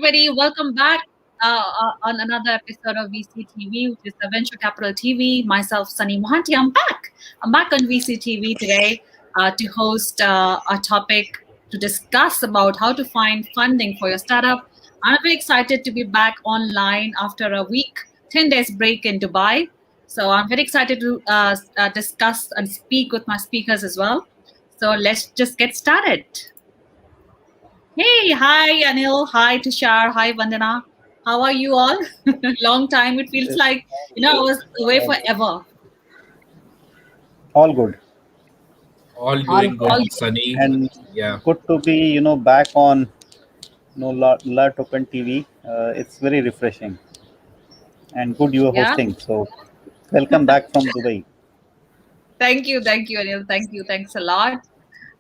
everybody. Welcome back on another episode of VCTV, which is the Venture Capital TV. Myself, Sonny Mohanty. I'm back. I'm back on VCTV today to host a topic to discuss about how to find funding for your startup. I'm very excited to be back online after a week, 10 days break in Dubai. So I'm very excited to discuss and speak with my speakers as well. So let's just get started. Hey, hi Anil, hi Tushar, hi Vandana. How are you all? Long time. It feels like, I was away forever. All good. All doing good, Sunny. And yeah, good to be, back on, LaToken TV. It's very refreshing and good you are hosting. So welcome back from Dubai. Thank you, Anil. Thanks a lot.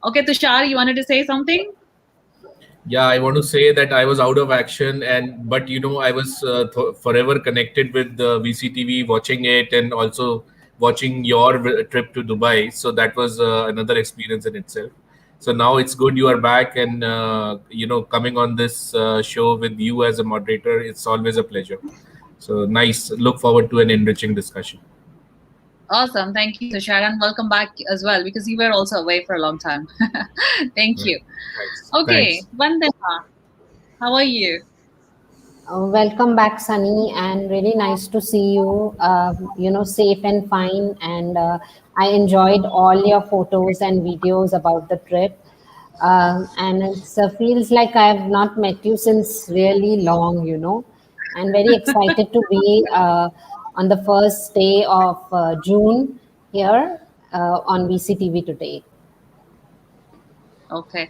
Okay, Tushar, you wanted to say something? Yeah, I want to say that I was out of action, but I was forever connected with the VCTV, watching it, and also watching your trip to Dubai. So that was another experience in itself. So now it's good you are back, and coming on this show with you as a moderator, it's always a pleasure. So nice. Look forward to an enriching discussion. Awesome. Thank you, Tushar, and welcome back as well, because you were also away for a long time. Thank you. Thanks. Okay, Vandana, how are you? Welcome back, Sunny, and really nice to see you, safe and fine. And I enjoyed all your photos and videos about the trip. And it feels like I have not met you since really long, and very excited to be on the first day of June here on VCTV today. Okay.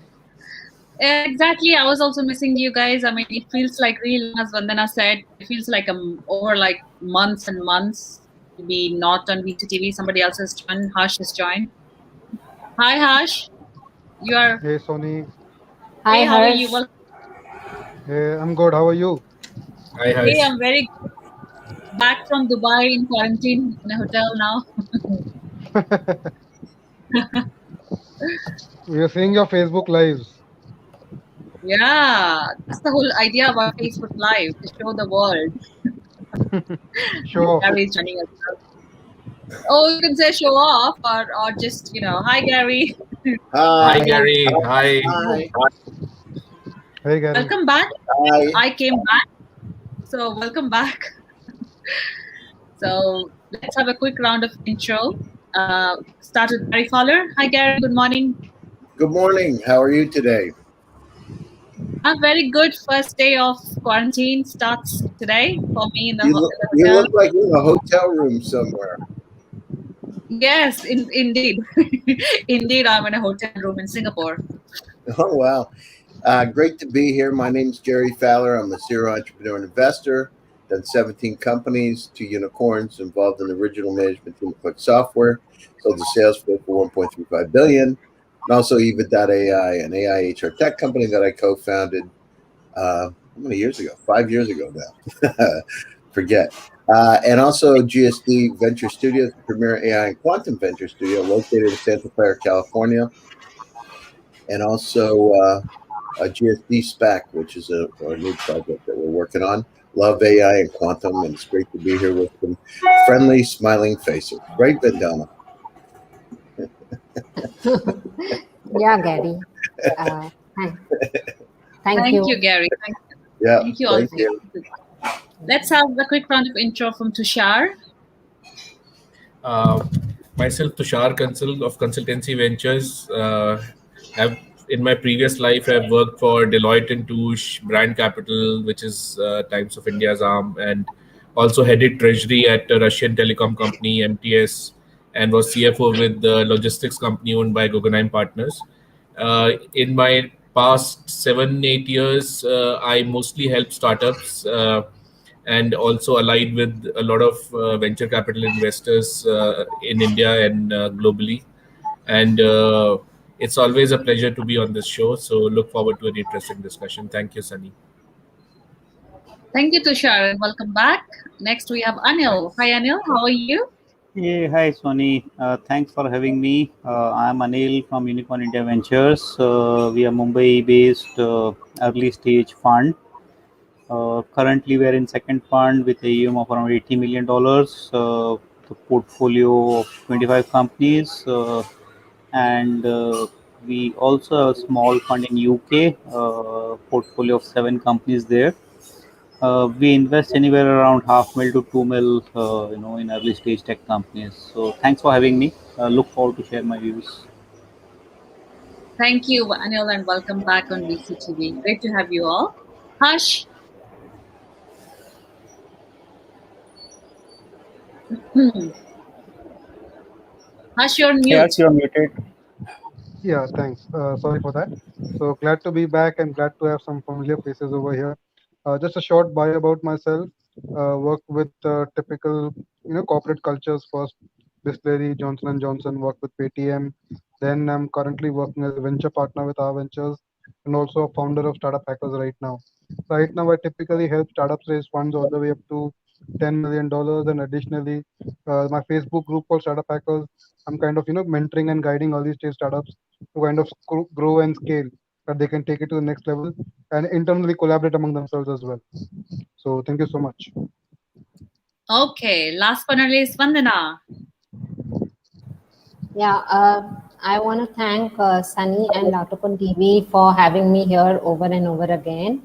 Exactly. I was also missing you guys. I mean, it feels like really, as Vandana said, it feels like over like months and months to be not on VCTV. Somebody else has joined. Harsh has joined. Hi, Harsh. You are. Hey, Sonny. Hi, hey, how are Harsh. you? Well, Hey, I'm good. How are you? Hi, Harsh. hey, I'm very good. Back from Dubai in quarantine in a hotel now. We are seeing your Facebook lives. Yeah, that's the whole idea about Facebook Live, to show the world. Show off. Gary's joining us. Oh, you can say show off or just, hi, Gary. Hi, Gary. Hi. Hey, Gary. Welcome back. Hi. I came back. So welcome back. So let's have a quick round of intro. Start with Gary Fowler. Hi, Gary. Good morning. Good morning. How are you today? I'm very good. First day of quarantine starts today for me in the You hotel. look like you're in a hotel room somewhere. Yes, indeed. Indeed, I'm in a hotel room in Singapore. Oh, wow. Great to be here. My name's Jerry Fowler. I'm a serial entrepreneur and investor. Done 17 companies, 2 unicorns, involved in the original management team of Click Software. Sold to Salesforce for $1.35 billion. And also Eva.ai, an AI HR tech company that I co-founded how many years ago? 5 years ago now. Forget. And also GSD Venture Studios, premier AI and quantum venture studio located in Santa Clara, California. And also a GSD SPAC, which is our new project that we're working on. Love AI and quantum, and it's great to be here with some friendly, smiling faces. Right, Vandana? Yeah, Gary. Thank Thank you. you, Gary. Yeah, Thank you all. thank you. Let's have a quick round of intro from Tushar. Myself, Tushar Kansal of Consultancy Ventures. In my previous life, I've worked for Deloitte and Touche, Brand Capital, which is Times of India's arm, and also headed treasury at a Russian telecom company, MTS, and was CFO with the logistics company owned by Guggenheim Partners. In my past 7-8 years, I mostly help startups and also allied with a lot of venture capital investors in India and globally. And it's always a pleasure to be on this show. So look forward to an interesting discussion. Thank you, Sunny. Thank you, Tushar, and welcome back. Next, we have Anil. Hi, Anil. How are you? Hey, hi, Sonny. Thanks for having me. I'm Anil from Unicorn India Ventures. We are Mumbai-based early stage fund. Currently, we are in second fund with AUM of around $80 million. The portfolio of 25 companies, and we also have a small fund in UK, portfolio of 7 companies there. We invest anywhere around half mil to 2 mil, in early stage tech companies. So thanks for having me. Look forward to share my views. Thank you, Anil, and welcome back on VCTV. Great to have you all. Hush. Hush, you're Yes, mute. you're muted. Yeah, thanks. Sorry for that. So glad to be back and glad to have some familiar faces over here. Just a short bio about myself. Worked with typical, corporate cultures first. Distillery, Johnson and Johnson. Worked with Paytm. Then I'm currently working as a venture partner with our ventures and also a founder of Startup Hackers right now. Right now, I typically help startups raise funds all the way up to $10 million, and additionally, my Facebook group called Startup Hackers. I'm kind of mentoring and guiding early stage startups to kind of grow and scale that they can take it to the next level and internally collaborate among themselves as well. So thank you so much. Okay, last but not least, Vandana. Yeah, I want to thank Sunny and LaToken TV for having me here over and over again.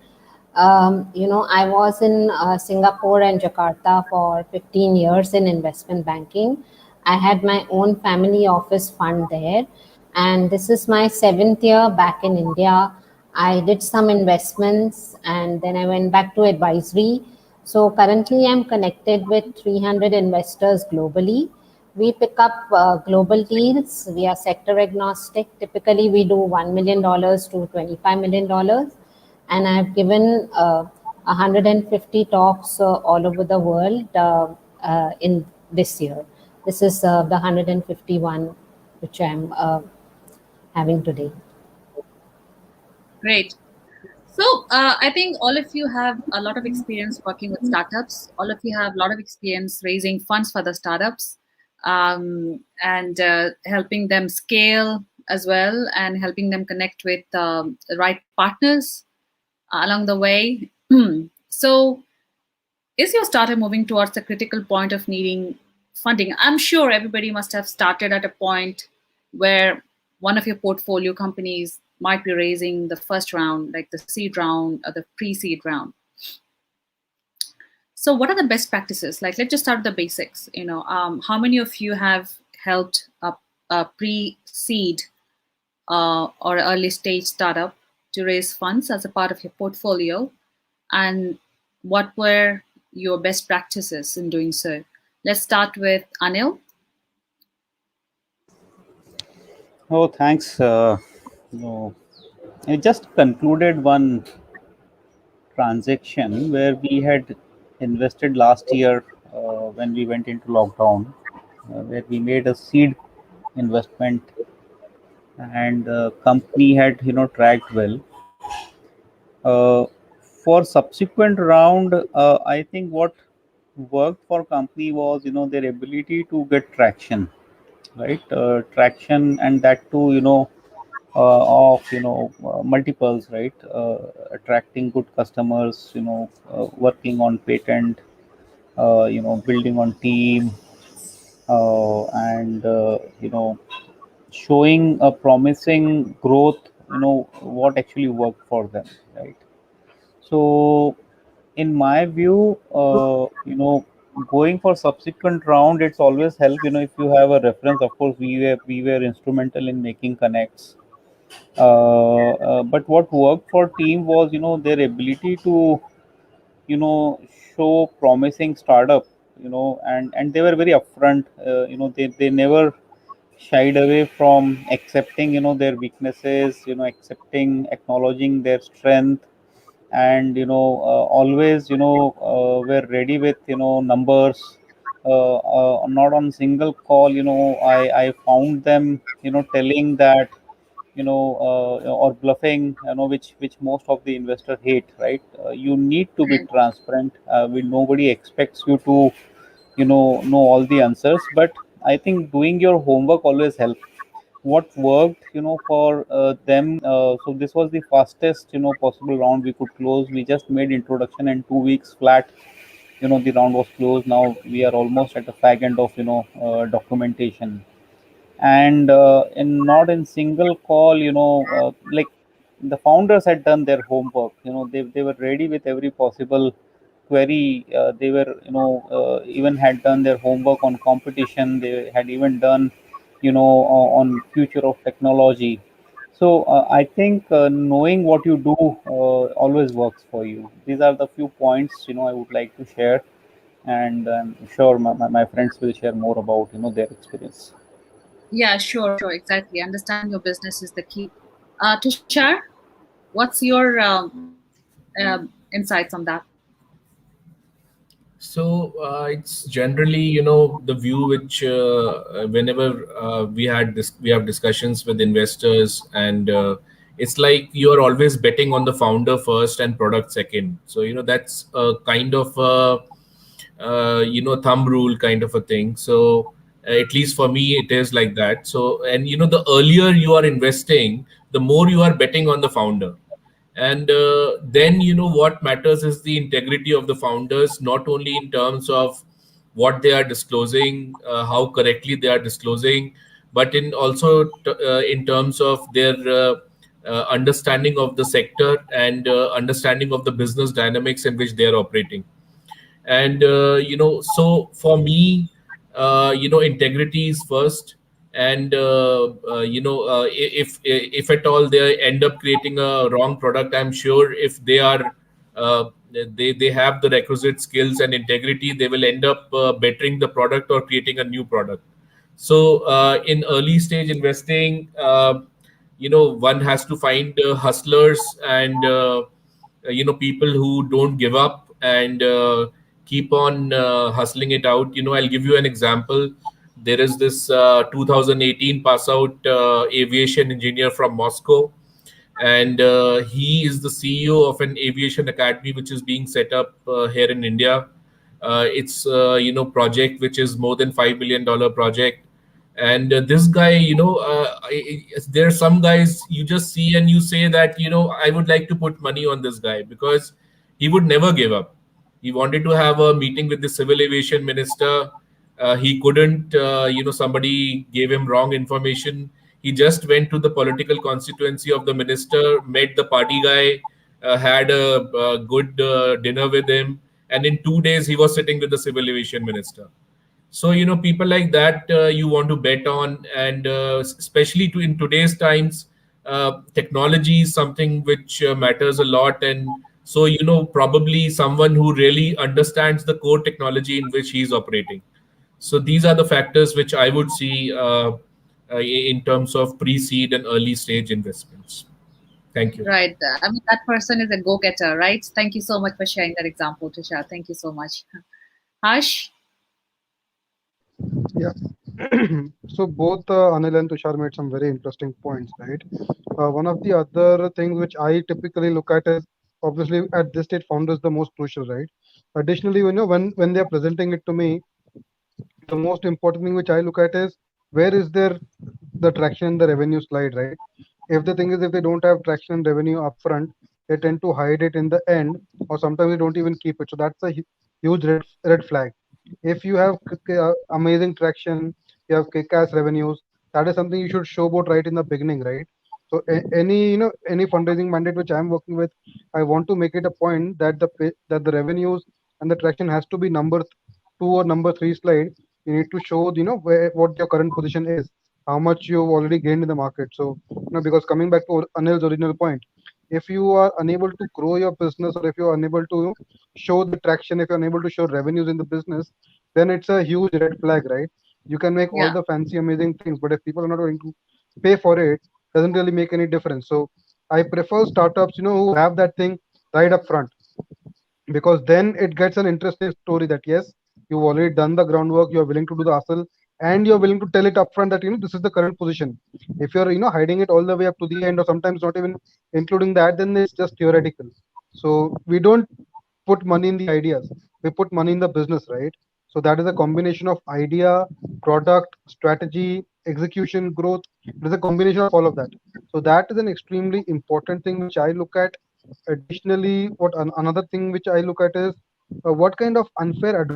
I was in Singapore and Jakarta for 15 years in investment banking. I had my own family office fund there, and this is my 7th year back in India. I did some investments and then I went back to advisory. So currently, I'm connected with 300 investors globally. We pick up global deals. We are sector agnostic. Typically, we do $1 million to $25 million, and I've given 150 talks all over the world in this year. This is the 151 which I'm having today. Great. So I think all of you have a lot of experience working with startups. All of you have a lot of experience raising funds for the startups, and helping them scale as well, and helping them connect with the right partners along the way. So is your startup moving towards the critical point of needing funding? I'm sure everybody must have started at a point where one of your portfolio companies might be raising the first round, like the seed round or the pre-seed round. So what are the best practices? Like, let's just start with the basics. How many of you have helped a pre-seed or early stage startup to raise funds as a part of your portfolio? And what were your best practices in doing so? Let's start with Anil. Oh, thanks. I just concluded one transaction where we had invested last year when we went into lockdown, where we made a seed investment, and the company had tracked well. Uh, for subsequent round, I think what worked for company was their ability to get traction, right? Traction, and that too of multiples, right? Attracting good customers, working on patent, building on team, and showing a promising growth, what actually worked for them, right? So in my view, going for subsequent round, it's always help, if you have a reference. Of course, we were instrumental in making connects. But what worked for team was their ability to you know show promising startup, and they were very upfront. They never shied away from accepting their weaknesses, accepting, acknowledging their strength, and always were ready with numbers. Not on single call, I found them telling that, or bluffing, which most of the investor hate, right? You need to be transparent. Nobody expects you to know all the answers, but I think doing your homework always helps. what worked, for them. So this was the fastest, possible round we could close. We just made introduction and 2 weeks flat. The round was closed. Now we are almost at the fag end of documentation, and in not in single call, like the founders had done their homework. They were ready with every possible query. They were, even had done their homework on competition. They had even done, on future of technology. So I think knowing what you do always works for you. These are the few points, I would like to share, and I'm sure my friends will share more about, their experience. Yeah, sure, exactly. Understanding your business is the key. Tushar, what's your insights on that? So it's generally, the view which whenever we have discussions with investors, and it's like you are always betting on the founder first and product second. So that's a kind of thumb rule kind of a thing. So at least for me, it is like that. So, and the earlier you are investing, the more you are betting on the founder. And then what matters is the integrity of the founders, not only in terms of what they are disclosing, how correctly they are disclosing, but in also in terms of their understanding of the sector, and understanding of the business dynamics in which they are operating. And so for me, integrity is first. And if at all they end up creating a wrong product, I'm sure if they are uh, they have the requisite skills and integrity, they will end up bettering the product or creating a new product. So in early stage investing, one has to find hustlers, and people who don't give up, and keep on hustling it out. I'll give you an example. There is this 2018 pass out aviation engineer from Moscow, and he is the CEO of an aviation academy which is being set up here in India. It's project which is more than $5 billion project. And this guy, there are some guys you just see and you say that I would like to put money on this guy, because he would never give up. He wanted to have a meeting with the civil aviation minister. He couldn't. Somebody gave him wrong information. He just went to the political constituency of the minister, met the party guy, had a good dinner with him, and in 2 days he was sitting with the civil aviation minister. So people like that you want to bet on. And especially in today's times, technology is something which matters a lot. And so probably someone who really understands the core technology in which he's operating. So these are the factors which I would see in terms of pre-seed and early stage investments. Thank you. Right. I mean, that person is a go-getter, right? Thank you so much for sharing that example, Tushar. Thank you so much. Harsh? Yeah. So both Anil and Tushar made some very interesting points, right? One of the other things which I typically look at is obviously at this stage, founder is the most crucial, right? Additionally, when they are presenting it to me, the most important thing which I look at is where is their the traction, the revenue slide, right? If the thing is, if they don't have traction and revenue upfront, they tend to hide it in the end, or sometimes they don't even keep it. So that's a huge red flag. If you have amazing traction, you have kick-ass revenues, that is something you should showboat right in the beginning, right? So any any fundraising mandate which I'm working with, I want to make it a point that that the revenues and the traction has to be number two or number three slide. You need to show what your current position is, how much you've already gained in the market. So because coming back to Anil's original point, if you are unable to grow your business, or if you are unable to show the traction, if you're unable to show revenues in the business, then it's a huge red flag, right? You can make all Yeah. the fancy amazing things, but if people are not going to pay for it, doesn't really make any difference. So I prefer startups who have that thing right up front, because then it gets an interesting story that yes, you've already done the groundwork, you're willing to do the hustle, and you're willing to tell it upfront that this is the current position. If you're hiding it all the way up to the end, or sometimes not even including that, then it's just theoretical. So we don't put money in the ideas, we put money in the business, right? So that is a combination of idea, product, strategy, execution, growth. It is a combination of all of that. So that is an extremely important thing which I look at. Additionally, another thing which I look at is what kind of unfair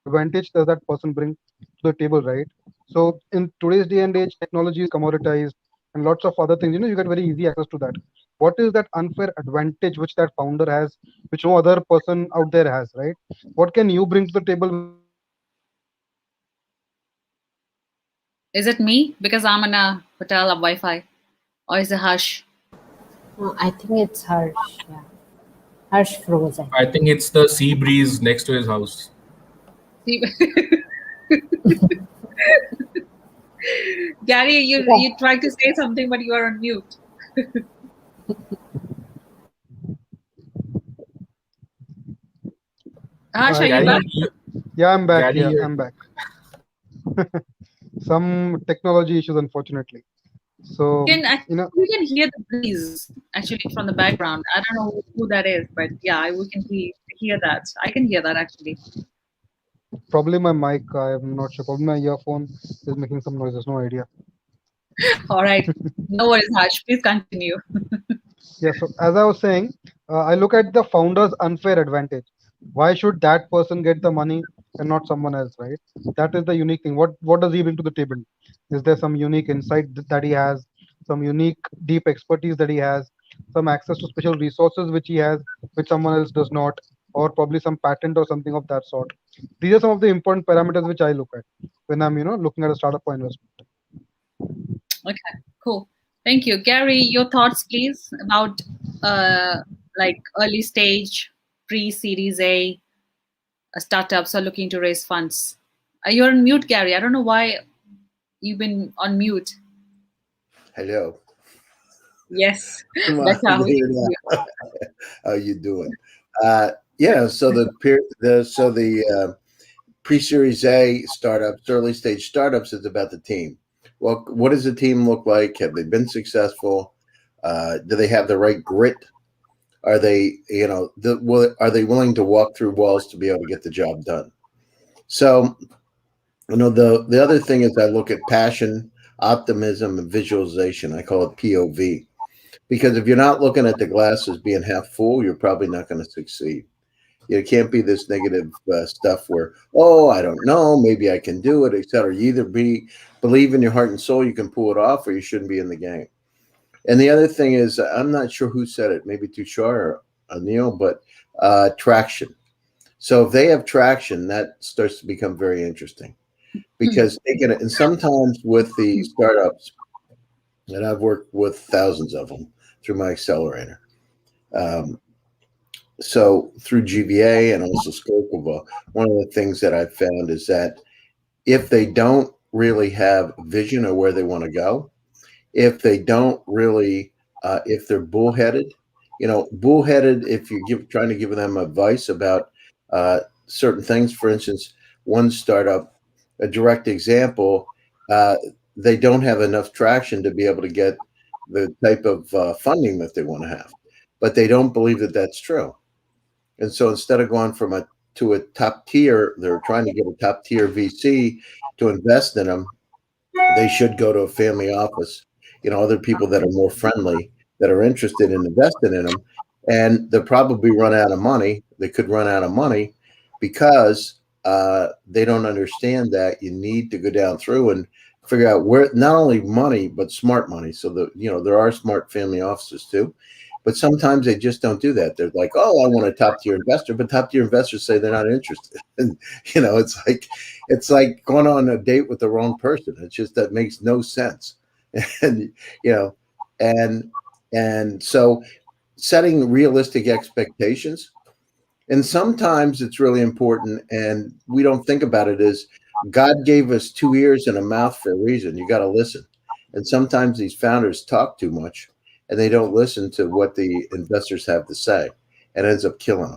advantage does that person bring to the table, right? So in today's day and age, technology is commoditized and lots of other things. You get very easy access to that. What is that unfair advantage which that founder has, which no other person out there has, right? What can you bring to the table which that person cannot bring? Is it me because I'm in a hotel of Wi-Fi, or is it Harsh? I think it's Harsh. Yeah, Harsh froze. I I think. think it's the sea breeze next to his house. See- Gary, you Yeah. tried to say something, but you are on mute. Harsh, are I you Gary, back? think, yeah, I'm back. Gary, Yeah, I'm back. Some technology issues, unfortunately. So, We can hear the breeze actually from the background. I don't know who that is, but yeah, we can hear that. I can hear that actually. probably my mic. I'm not sure. Probably my earphone is making some noises. No idea. All right, no worries, Harsh. Please continue. Yeah. So as I was saying, I look at the founder's unfair advantage. Why should that person get the money and not someone else, right? That is the unique thing. What does he bring to the table? Is there some unique insight that he has, some unique deep expertise that he has, some access to special resources which he has, which someone else does not, or probably some patent or something of that sort? These are some of the important parameters which I look at when I'm looking at a startup or investment. Okay, cool. Thank you, Gary. Your thoughts, please, about uh, like early stage, pre-Series A startups are looking to raise funds. You're on mute, Gary. I don't know why you've been on mute. Hello. Yes, Come on, better. I'm We here can hear now. How you doing? Yeah. So the pre-series A startups, early stage startups, is about the team. Well, what does the team look like? Have they been successful? Do they have the right grit? Are they, are they willing to walk through walls to be able to get the job done? So, the other thing is I look at passion, optimism, and visualization. I call it POV, because if you're not looking at the glass as being half full, you're probably not going to succeed. It can't be this negative stuff where, oh, I don't know, maybe I can do it, etc. You either believe in your heart and soul you can pull it off, or you shouldn't be in the game. And the other thing is, I'm not sure who said it, maybe Tushar or Anil, but traction. So if they have traction, that starts to become very interesting because and sometimes with the startups, and I've worked with thousands of them through my accelerator. So through GVA and also Scopova, one of the things that I've found is that if they don't really have vision of where they want to go, if they don't really, if they're bullheaded, bullheaded, if you're trying to give them advice about certain things, for instance, one startup, a direct example, they don't have enough traction to be able to get the type of funding that they want to have, but they don't believe that that's true. And so instead of going to a top tier, they're trying to get a top tier VC to invest in them. They should go to a family office, other people that are more friendly, that are interested in investing in them. And they'll probably run out of money. They could run out of money because they don't understand that you need to go down through and figure out where not only money, but smart money. So there are smart family offices too. But sometimes they just don't do that. They're like, "Oh, I want a top tier investor," but top tier investors say they're not interested. And it's like going on a date with the wrong person. It's just that makes no sense. And you know, and and so setting realistic expectations. And sometimes it's really important, and we don't think about it. Is God gave us 2 ears and a mouth for a reason. You got to listen. And sometimes these founders talk too much and they don't listen to what the investors have to say, and ends up killing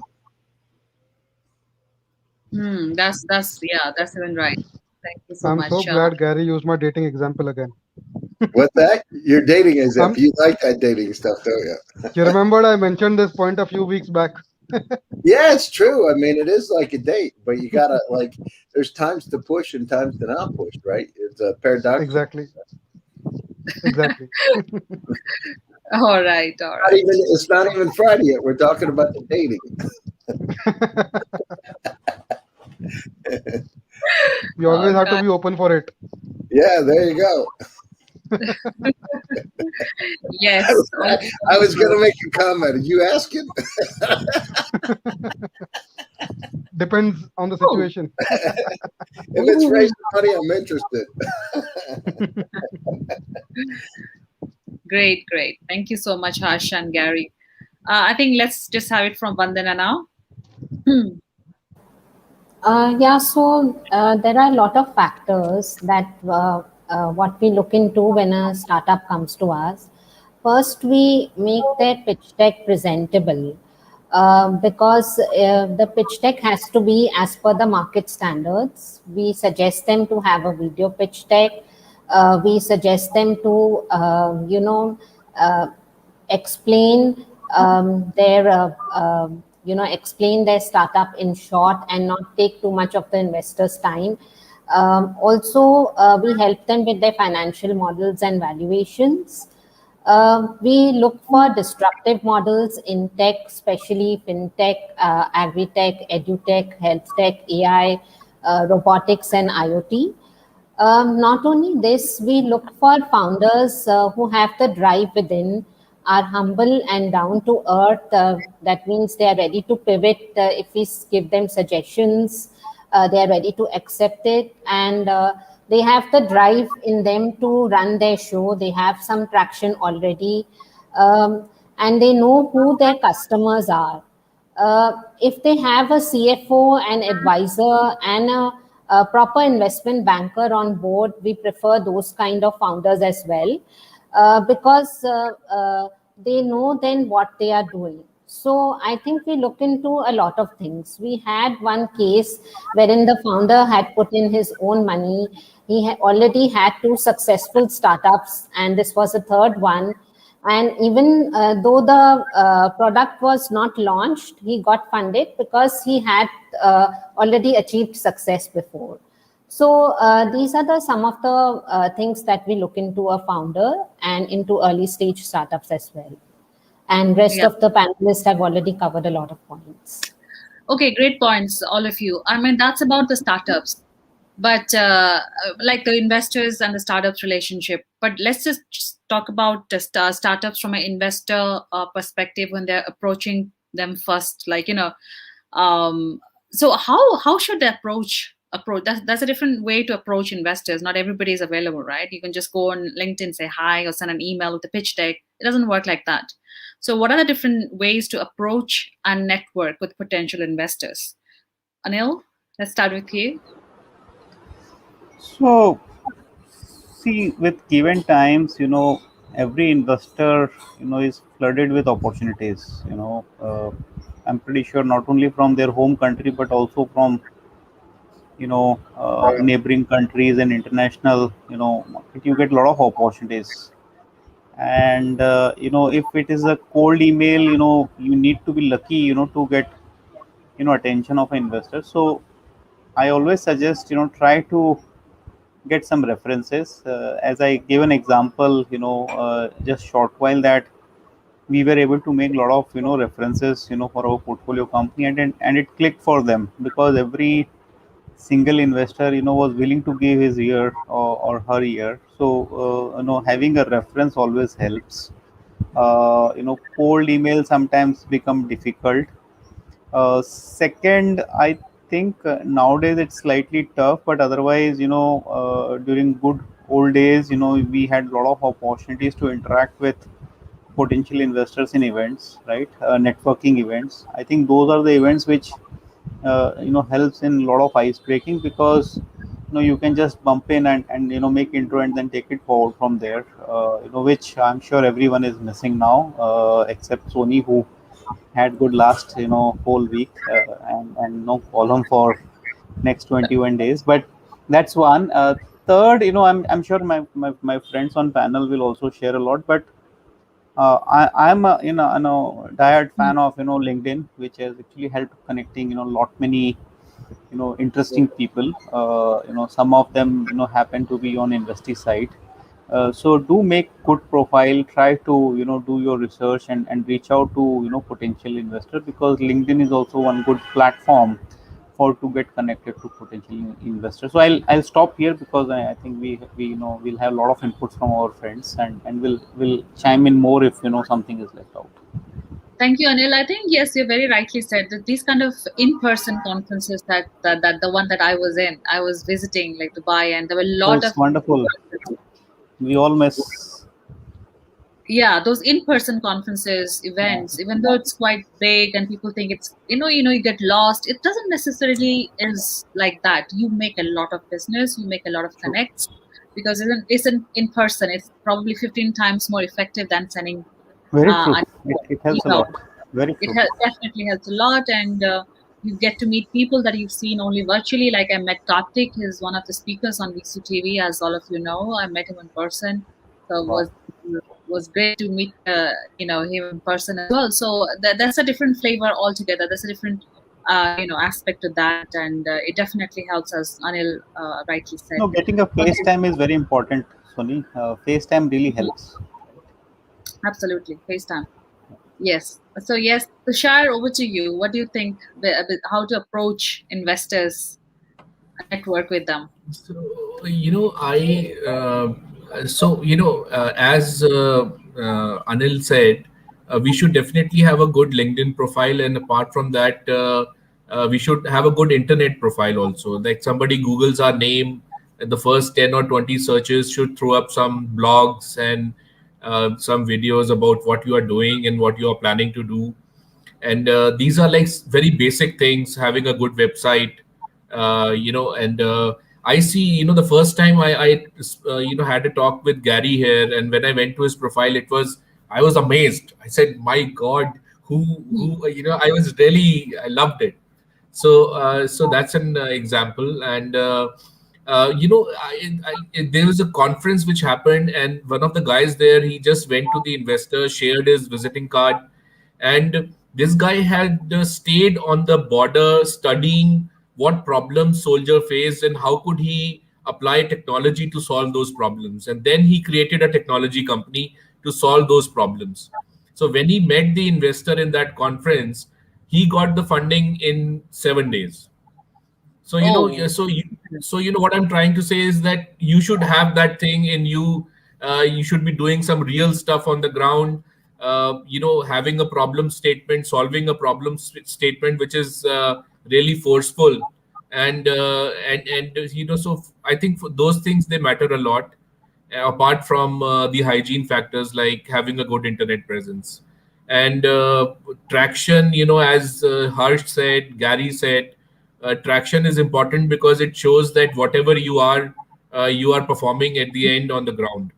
them. that's even right. Thank you so I'm so much. glad Gary used my dating example again. What's that? Your dating is Um, up. You like that dating stuff, don't you? you remembered I mentioned this point a few weeks back. Yeah, it's true. I mean, it is like a date, but you gotta like. There's times to push and times to not push, right? It's a paradoxical. Exactly. Exactly. All right, all Not right. even. It's not even Friday yet. We're talking about the dating. We always have to God. be open for it. Yeah, there you go. Yes. All I was gonna make a comment. Are you asking? Depends on the oh, situation. If it's raising money, I'm interested. great, great. Thank you so much, Harsh and Gary. I think let's just have it from Vandana now. Yeah, so there are a lot of factors that what we look into when a startup comes to us. First, we make their pitch deck presentable because the pitch deck has to be as per the market standards. We suggest them to have a video pitch deck. We suggest them to, uh, explain explain their startup in short and not take too much of the investors time. Also, we help them with their financial models and valuations. We look for disruptive models in tech, especially fintech, agri-tech, edutech, health tech, AI, robotics, and IoT. Not only this, we look for founders who have the drive within, are humble and down to earth. That means they are ready to pivot if we give them suggestions. They are ready to accept it, and they have the drive in them to run their show. They have some traction already, and they know who their customers are. If they have a CFO, an advisor, and a proper investment banker on board, we prefer those kind of founders as well, because they know then what they are doing. So I think we look into a lot of things. We had one case wherein the founder had put in his own money. He already had two successful startups, and this was the third one. And even though the product was not launched, he got funded because he had already achieved success before. So these are the some of the things that we look into a founder and into early stage startups as well. And rest Yeah. of the panelists have already covered a lot of points. Okay, great points, all of you. I mean, that's about the startups, but like the investors and the startups relationship. But let's just talk about the startups from an investor perspective when they're approaching them first. Like, so how should they approach that's a different way to approach investors. Not everybody is available, right? You can just go on LinkedIn, say hi, or send an email with a pitch deck. It doesn't work like that. So what are the different ways to approach and network with potential investors? Anil, let's start with you. So, see, with given times, every investor, is flooded with opportunities. I'm pretty sure not only from their home country, but also from, neighboring countries and international, market. You get a lot of opportunities. And, if it is a cold email, you need to be lucky, to get, attention of an investor. So I always suggest, try to get some references. As I gave an example, just short while that we were able to make a lot of references, for our portfolio company, and it clicked for them because every single investor was willing to give his ear or her ear. So having a reference always helps. Cold email sometimes become difficult. Second, I think nowadays it's slightly tough, but otherwise, during good old days, we had a lot of opportunities to interact with potential investors in events, right? Networking events. I think those are the events which, helps in a lot of ice breaking because, you can just bump in and make intro and then take it forward from there, which I'm sure everyone is missing now, except Sony, who had good last whole week, and no column for next 21 days, but that's one. Third, I'm sure my friends on panel will also share a lot, but I'm a diehard fan of LinkedIn, which has actually helped connecting lot many interesting people. Some of them happen to be on industry side. So do make good profile. Try to do your research and reach out to potential investor, because LinkedIn is also one good platform for to get connected to potential investors. So I'll stop here, because I think we we'll have a lot of inputs from our friends, and we'll chime in more if something is left out. Thank you, Anil. I think yes, you very rightly said that these kind of in-person conferences, that the one that I was in, I was visiting like Dubai, and there were a Oh, lot of it's wonderful. We all miss. yeah, those in-person conferences, events, even though it's quite big and people think it's you get lost, it doesn't necessarily is like that. You make a lot of business, you make a lot of True. connects, because isn't in person. It's probably 15 times more effective than sending Very true. an It helps a email. lot. Very It true. definitely helps a lot, and you get to meet people that you've seen only virtually. Like I met Karthik, he's one of the speakers on VCTV, as all of you know. I met him in person, so it Wow. was great to meet him in person as well. So that's a different flavor altogether. There's a different aspect to that, and it definitely helps, as Anil rightly said. No, getting a Okay. FaceTime is very important, Sony. FaceTime really helps. Absolutely, FaceTime. Yes. So yes, Tushar, over to you. What do you think? How to approach investors, network with them? So, I as Anil said, we should definitely have a good LinkedIn profile, and apart from that, we should have a good internet profile also. Like somebody Google's our name, and the first 10 or 20 searches should throw up some blogs and some videos about what you are doing and what you are planning to do. And these are like very basic things, having a good website, and I see, the first time I had a talk with Gary here, and when I went to his profile, I was amazed. I said, my God, who I was really, I loved it. So that's an example. And there was a conference which happened, and one of the guys there, he just went to the investor, shared his visiting card, and this guy had stayed on the border studying what problems soldier faced and how could he apply technology to solve those problems, and then he created a technology company to solve those problems. So when he met the investor in that conference, he got the funding in 7 days. So Oh, what I'm trying to say is that you should have that thing in you. You should be doing some real stuff on the ground. Having a problem statement, solving a problem statement which is really forceful, and so I think for those things, they matter a lot. Apart from the hygiene factors like having a good internet presence and traction, as Harsh said, Gary said, traction is important because it shows that whatever you are performing at the end on the ground,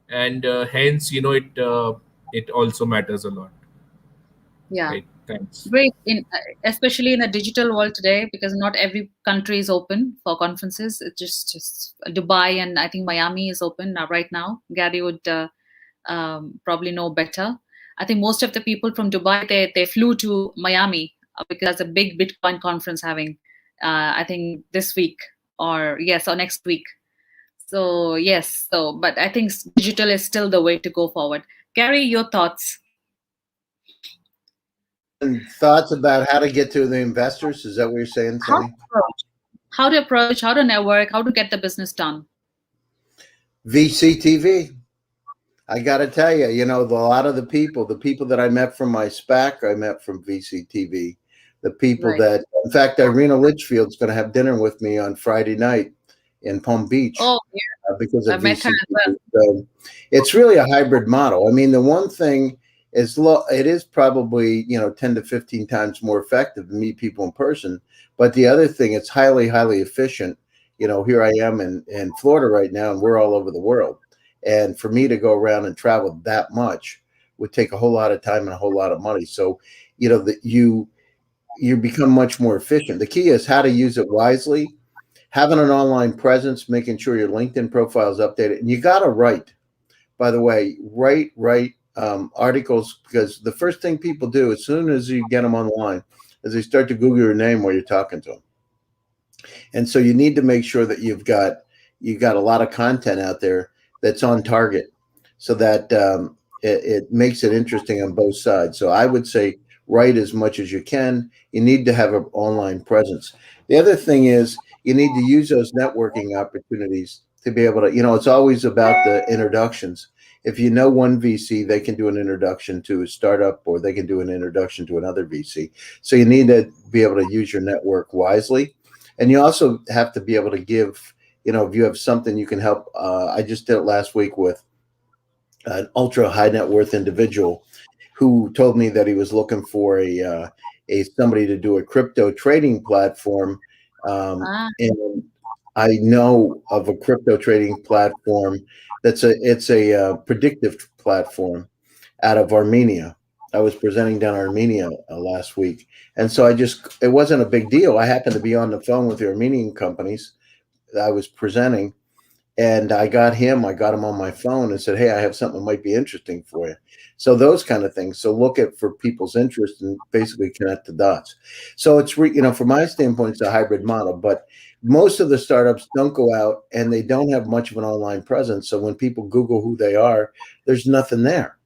and hence it also matters a lot. yeah. Right? Thanks. Great, especially in the digital world today, because not every country is open for conferences. It's just Dubai, and I think Miami is open right now. Gary would probably know better. I think most of the people from Dubai, they flew to Miami because there's a big Bitcoin conference having. I think this week, or yes, or next week. So yes, but I think digital is still the way to go forward. Gary, your thoughts? And thoughts about how to get to the investors? Is that what you're saying, How to Sonny? approach? How to approach? How to network? How to get the business done? VCTV. I got to tell you, a lot of the people that I met from my SPAC, I met from VCTV. The people Right. that, in fact, Irina Litchfield's going to have dinner with me on Friday night in Palm Beach Oh, yeah. because I of met her as VCTV. well. So it's really a hybrid model. I mean, the one thing is it is probably 10 to 15 times more effective to meet people in person. But the other thing, it's highly, highly efficient. Here I am in Florida right now, and we're all over the world. And for me to go around and travel that much would take a whole lot of time and a whole lot of money. So, that you become much more efficient. The key is how to use it wisely, having an online presence, making sure your LinkedIn profile is updated. And you got to write, by the way, write articles, because the first thing people do as soon as you get them online is they start to Google your name while you're talking to them. And so you need to make sure that you've got a lot of content out there that's on target, so that it makes it interesting on both sides. So I would say write as much as you can. You need to have an online presence. The other thing is you need to use those networking opportunities to be able to, it's always about the introductions. If you know one VC, they can do an introduction to a startup, or they can do an introduction to another VC. So you need to be able to use your network wisely. And you also have to be able to give, if you have something you can help. I just did it last week with an ultra high net worth individual who told me that he was looking for a somebody to do a crypto trading platform. And I know of a crypto trading platform it's a predictive platform out of Armenia. I was presenting down Armenia last week, and so it wasn't a big deal. I happened to be on the phone with the Armenian companies that I was presenting, and I got him on my phone and said, "Hey, I have something that might be interesting for you." So those kind of things. So look at for people's interest and basically connect the dots. So it's from my standpoint, it's a hybrid model, but most of the startups don't go out and they don't have much of an online presence. So when people Google who they are, there's nothing there.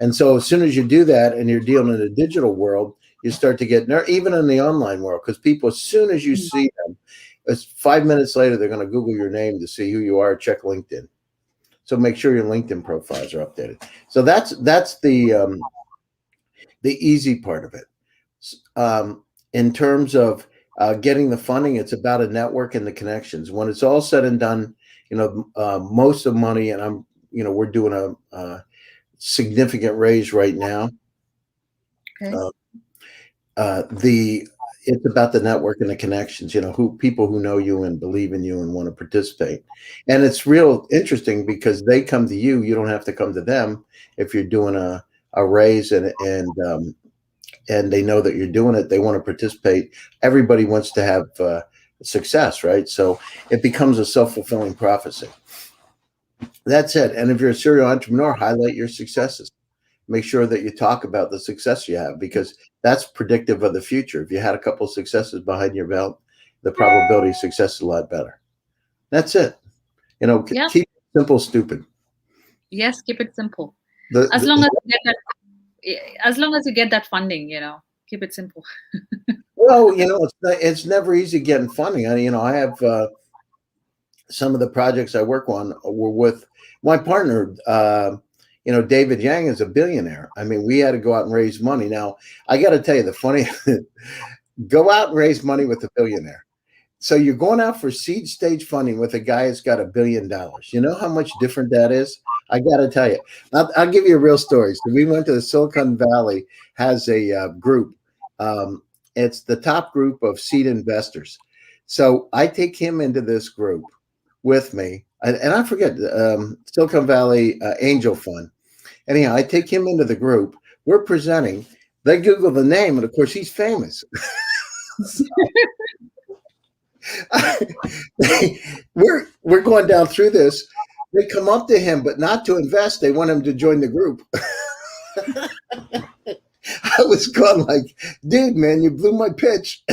And so as soon as you do that and you're dealing in a digital world, you start to get even in the online world, because people, as soon as you see them, it's 5 minutes later, they're going to Google your name to see who you are, check LinkedIn. So make sure your LinkedIn profiles are updated. So that's the easy part of it. In terms of getting the funding, it's about a network and the connections. When it's all said and done, most of the money, and we're doing a significant raise right now. Okay. It's about the network and the connections, people who know you and believe in you and want to participate. And it's real interesting because they come to you. You don't have to come to them if you're doing a raise and they know that you're doing it. They want to participate. Everybody wants to have success, right? So it becomes a self-fulfilling prophecy. That's it. And if you're a serial entrepreneur, highlight your successes. Make sure that you talk about the success you have, because that's predictive of the future. If you had a couple of successes behind your belt, the probability of success is a lot better. That's it. Keep it simple, stupid. Yes, keep it simple. As long as you get that funding, keep it simple. Well, it's never easy getting funding. I have some of the projects I work on were with my partner. David Yang is a billionaire. I mean, we had to go out and raise money. Now, I got to tell you, the funny, go out and raise money with a billionaire. So you're going out for seed stage funding with a guy who's got $1 billion. You know how much different that is? I got to tell you. I'll give you a real story. So we went to the Silicon Valley, has a group. It's the top group of seed investors. So I take him into this group with me. And I forget, Silicon Valley Angel Fund. Anyhow, I take him into the group. We're presenting. They Google the name, and of course, he's famous. We're going down through this. They come up to him, but not to invest. They want him to join the group. I was going like, dude, man, you blew my pitch.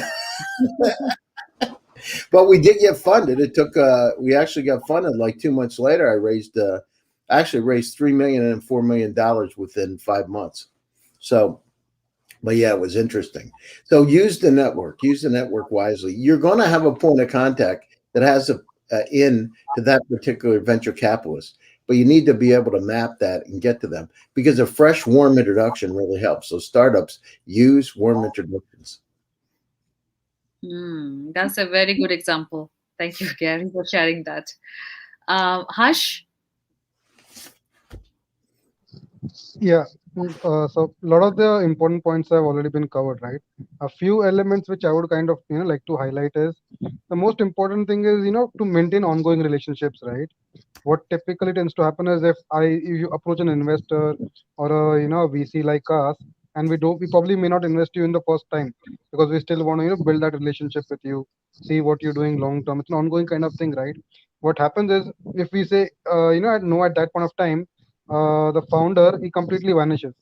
But we did get funded. It took we actually got funded like 2 months later. I raised $3 million and $4 million within 5 months. So, but yeah, it was interesting. So use the network wisely. You're going to have a point of contact that has in to that particular venture capitalist, but you need to be able to map that and get to them, because a fresh, warm introduction really helps. So startups use warm introductions. That's a very good example. Thank you, Gary, for sharing that. Harsh? Yeah. So a lot of the important points have already been covered, right? A few elements which I would kind of like to highlight is the most important thing is to maintain ongoing relationships, right? What typically tends to happen is if you approach an investor or a VC like us, and we probably may not invest you in the first time, because we still want to build that relationship with you, see what you're doing long term. It's an ongoing kind of thing, right? What happens is if we say no at that point of time, the founder, he completely vanishes.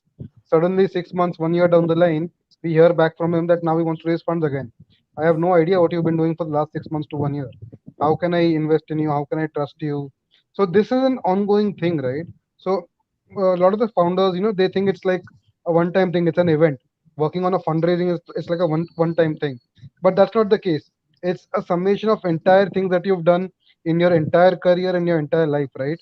Suddenly, 6 months, 1 year down the line, we hear back from him that now he wants to raise funds again. I have no idea what you've been doing for the last 6 months to 1 year. How can I invest in you? How can I trust you? So this is an ongoing thing, right? So a lot of the founders, they think it's like a one-time thing. It's an event. Working on a fundraising is it's like a one-time thing, but that's not the case. It's a summation of entire things that you've done in your entire career and your entire life, right?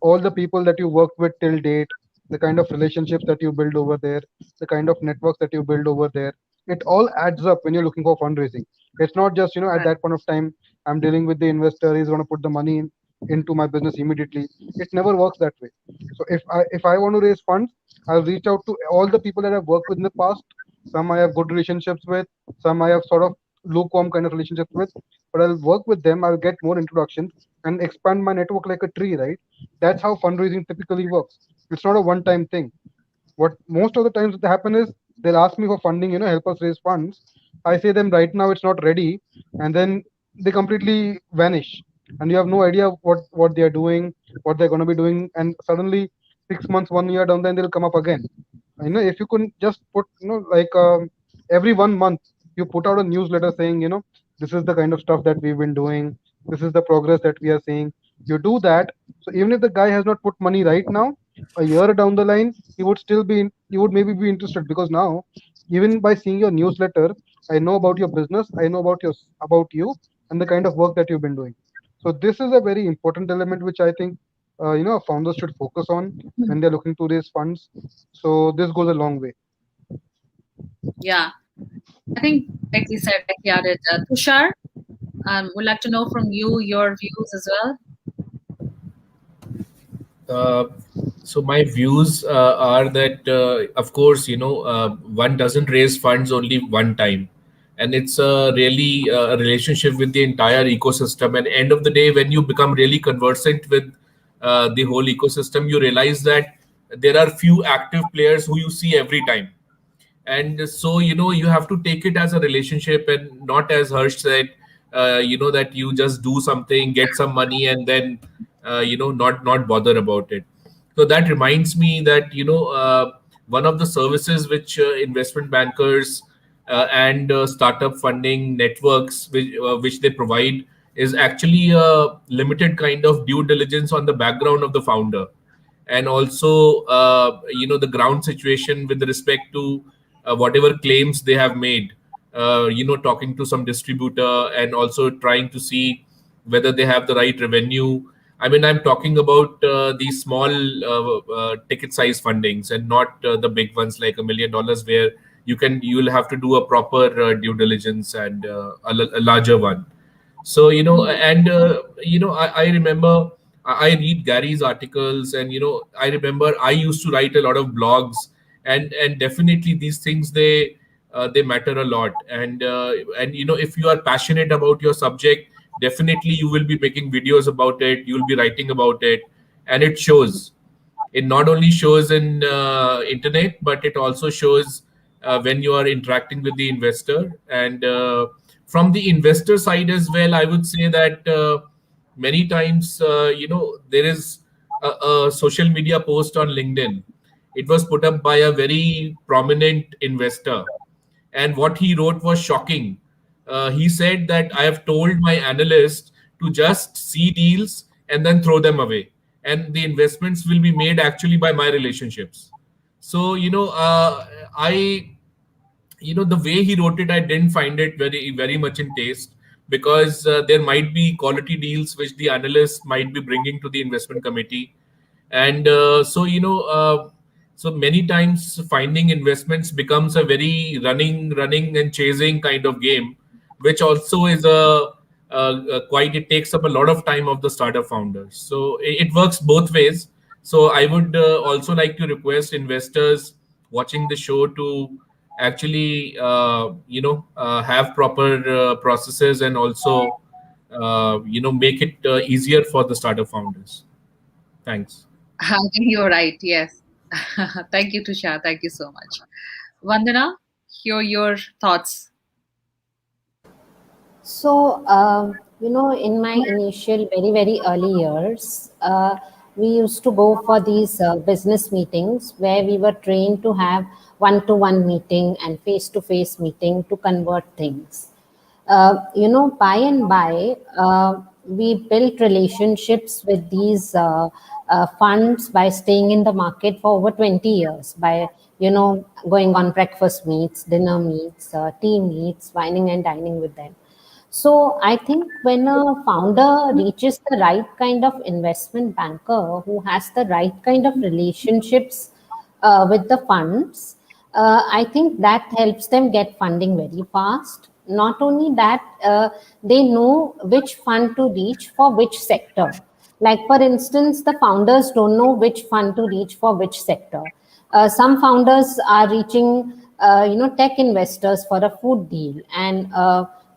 All the people that you worked with till date, the kind of relationships that you build over there, the kind of networks that you build over there, it all adds up when you're looking for fundraising. It's not just, at that point of time, I'm dealing with the investor, he's going to put the money into my business immediately. It never works that way. So if I want to raise funds, I'll reach out to all the people that I've worked with in the past. Some I have good relationships with, some I have sort of lukewarm kind of relationships with, but I'll work with them, I'll get more introductions and expand my network like a tree, right? That's how fundraising typically works. It's not a one-time thing. What most of the times that happen is they'll ask me for funding, help us raise funds. I say them right now it's not ready, and then they completely vanish, and you have no idea what they are doing, what they're going to be doing, and suddenly 6 months, 1 year down, then they'll come up again. If you could just put, like every 1 month you put out a newsletter saying, this is the kind of stuff that we've been doing, this is the progress that we are seeing. You do that, so even if the guy has not put money right now, a year down the line, he would maybe be interested, because now, even by seeing your newsletter, I know about your business, I know about you and the kind of work that you've been doing. So this is a very important element which I think founders should focus on when they're looking to raise funds. So this goes a long way. Yeah, I think, like you said, like you added, Tushar, would like to know from you your views as well. So my views are that, of course, one doesn't raise funds only one time, and it's really a relationship with the entire ecosystem. And end of the day, when you become really conversant with the whole ecosystem, you realize that there are few active players who you see every time. And so you have to take it as a relationship, and not, as Harsh said, that you just do something, get some money, and then not bother about it. So that reminds me that one of the services which investment bankers and startup funding networks which they provide is actually a limited kind of due diligence on the background of the founder, and also the ground situation with respect to whatever claims they have made, talking to some distributor, and also trying to see whether they have the right revenue. I mean, I'm talking about these small ticket size fundings, and not the big ones like $1 million, where you'll have to do a proper due diligence, and a larger one. So and I remember I read Gary's articles, and I remember I used to write a lot of blogs, and definitely these things, they matter a lot. And if you are passionate about your subject, definitely you will be making videos about it, you'll be writing about it, and it shows. It not only shows in internet, but it also shows when you are interacting with the investor. And from the investor side as well, I would say that many times there is a social media post on LinkedIn. It was put up by a very prominent investor, and what he wrote was shocking. He said that I have told my analyst to just see deals and then throw them away, and the investments will be made actually by my relationships. So I the way he wrote it, I didn't find it very much in taste, because there might be quality deals which the analyst might be bringing to the investment committee. And so many times finding investments becomes a very running and chasing kind of game, which also is a quite, it takes up a lot of time of the startup founders. So it works both ways. So I would also like to request investors watching the show to actually have proper processes, and also make it easier for the startup founders. Thanks. I think you're right. Yes. Thank you, Tushar. Thank you so much. Vandana, hear your thoughts. So, in my initial very, very early years, we used to go for these business meetings where we were trained to have one-to-one meeting and face-to-face meeting to convert things. By and by, we built relationships with these funds by staying in the market for over 20 years, by, going on breakfast meets, dinner meets, tea meets, wining and dining with them. So I think when a founder reaches the right kind of investment banker who has the right kind of relationships with the funds, I think that helps them get funding very fast. Not only that, they know which fund to reach for which sector. Like, for instance, the founders don't know which fund to reach for which sector. Some founders are reaching, tech investors for a food deal, and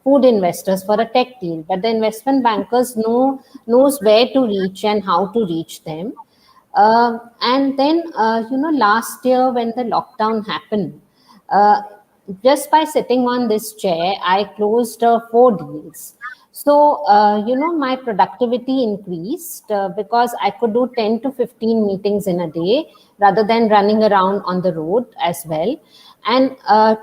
food investors for a tech deal. But the investment bankers knows where to reach and how to reach them. And then, last year when the lockdown happened, uh, just by sitting on this chair, I closed 4 deals. So, my productivity increased because I could do 10 to 15 meetings in a day rather than running around on the road as well. And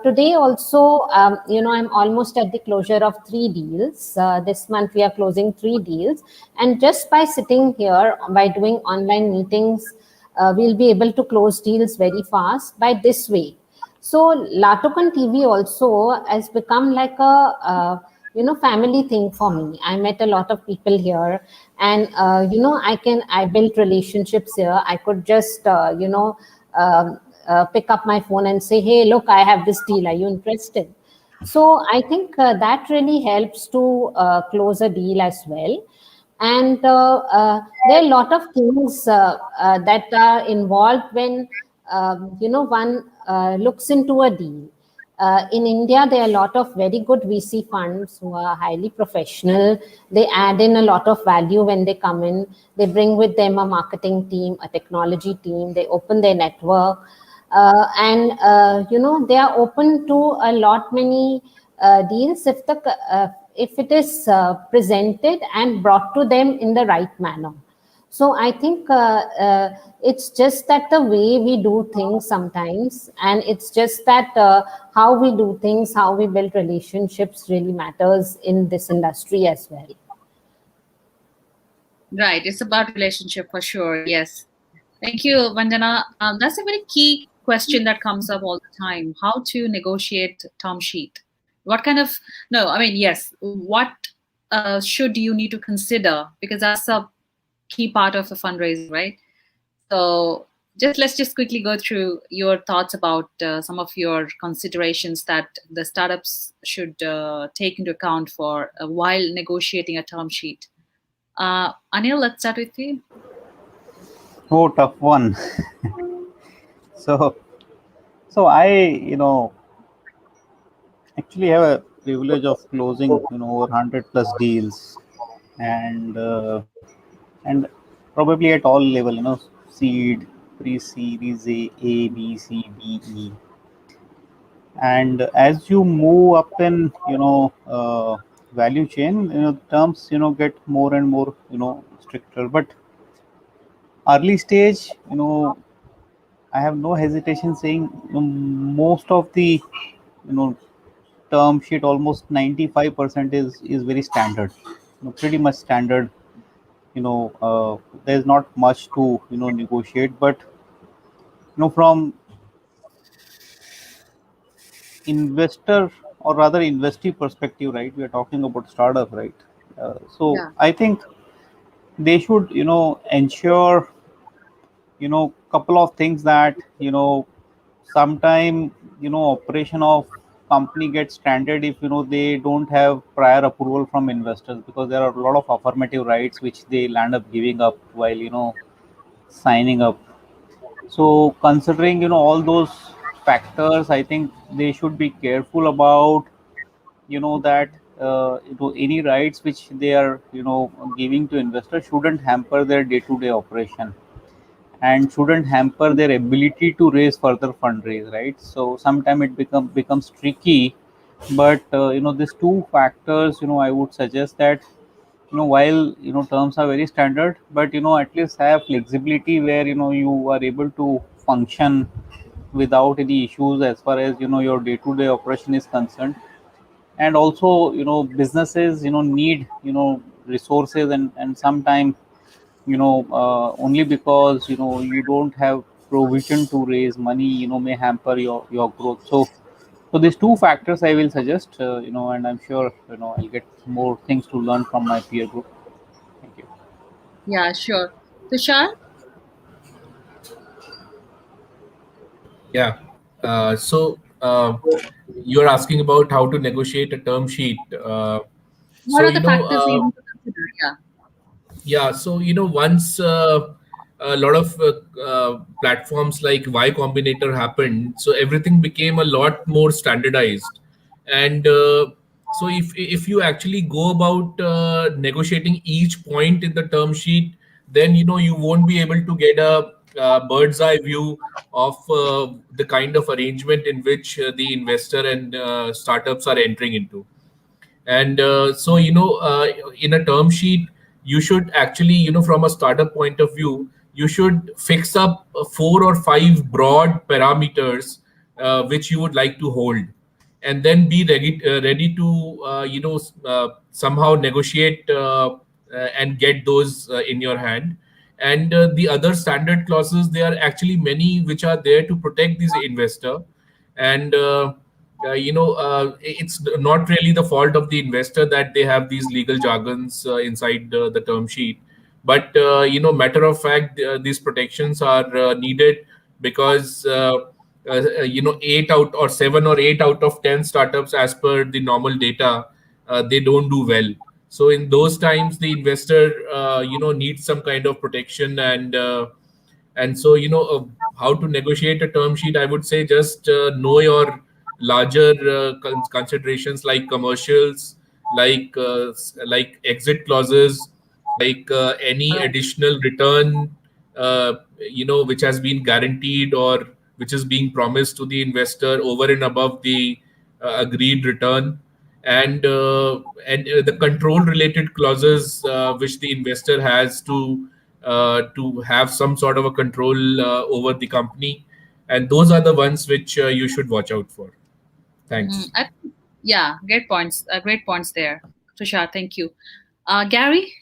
today also, I'm almost at the closure of 3 deals. This month we are closing 3 deals. And just by sitting here, by doing online meetings, we'll be able to close deals very fast by this way. So LaToken TV also has become like a family thing for me. I met a lot of people here, and I built relationships here. I could just pick up my phone and say, hey, look, I have this deal. Are you interested? So I think that really helps to close a deal as well. And there are a lot of things that are involved when one looks into a deal. In India, there are a lot of very good VC funds who are highly professional. They add in a lot of value when they come in. They bring with them a marketing team, a technology team. They open their network. And they are open to a lot many deals if it is presented and brought to them in the right manner. So I think it's just that the way we do things sometimes, and it's just that how we do things, how we build relationships really matters in this industry as well. Right. It's about relationship for sure. Yes. Thank you, Vandana. That's a very key question that comes up all the time. How to negotiate term sheet? What kind of, no, I mean, yes, what should you need to consider? Because that's a key part of the fundraising, right? So let's just quickly go through your thoughts about some of your considerations that the startups should take into account for while negotiating a term sheet. Anil, let's start with you. Oh, tough one. So I, actually have a privilege of closing, over 100 plus deals, and probably at all level, seed, pre-series A, B, C, D, E. And as you move up in, value chain, terms, get more and more, stricter. But early stage, I have no hesitation saying most of the, term sheet, almost 95% is very standard, pretty much standard. There's not much to negotiate, but from investor, or rather investee perspective, right? We are talking about startup, right? So Yeah. I think they should ensure couple of things, that sometime operation of company gets stranded if they don't have prior approval from investors, because there are a lot of affirmative rights which they land up giving up while signing up. So considering all those factors, I think they should be careful about that any rights which they are giving to investors shouldn't hamper their day-to-day operation, and shouldn't hamper their ability to raise further fundraise, right? So sometimes it becomes tricky. But these two factors, I would suggest that while terms are very standard, but at least have flexibility where you are able to function without any issues as far as your day-to-day operation is concerned. And also businesses need resources, and sometimes only because you don't have provision to raise money may hamper your growth. So these two factors I will suggest, and I'm sure I'll get more things to learn from my peer group. Thank you. Yeah, sure. Tushar? Yeah. So you're asking about how to negotiate a term sheet. What So are the factors we need to consider? Yeah. yeah, so once a lot of platforms like Y Combinator happened, so everything became a lot more standardized. And so if you actually go about negotiating each point in the term sheet, then you won't be able to get a bird's eye view of the kind of arrangement in which the investor and startups are entering into. And so in a term sheet, you should actually, from a startup point of view, you should fix up 4 or 5 broad parameters which you would like to hold, and then be ready to somehow negotiate and get those in your hand. And the other standard clauses, there are actually many which are there to protect this investor. And it's not really the fault of the investor that they have these legal jargons inside the term sheet. But matter of fact, these protections are needed because 7 or 8 out of 10 startups, as per the normal data, they don't do well. So in those times, the investor needs some kind of protection. And so how to negotiate a term sheet, I would say, just know your larger considerations, like commercials, like exit clauses, like any Correct. additional return which has been guaranteed or which is being promised to the investor over and above the agreed return. And the control related clauses which the investor has to have some sort of a control over the company. And those are the ones which you should watch out for. Thanks. Yeah, great points. Great points there, Tushar. Thank you. Gary?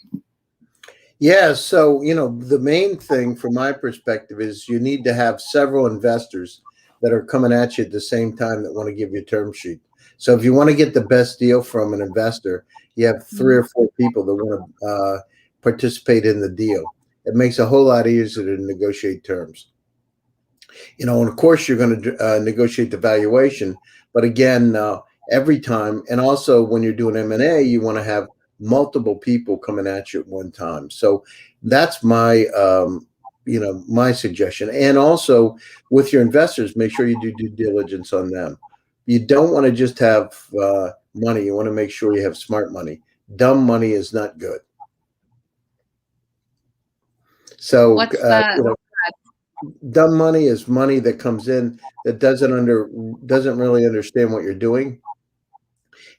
Yeah, so the main thing from my perspective is you need to have several investors that are coming at you at the same time that want to give you a term sheet. So if you want to get the best deal from an investor, you have 3 or 4 people that want to participate in the deal. It makes it a whole lot easier to negotiate terms. And of course you're going to negotiate the valuation, but again, every time, and also when you're doing M&A, you want to have multiple people coming at you at one time. So that's my my suggestion. And also with your investors, make sure you do due diligence on them. You don't want to just have money. You want to make sure you have smart money. Dumb money is not good. So What's that? dumb money is money that comes in that doesn't really understand what you're doing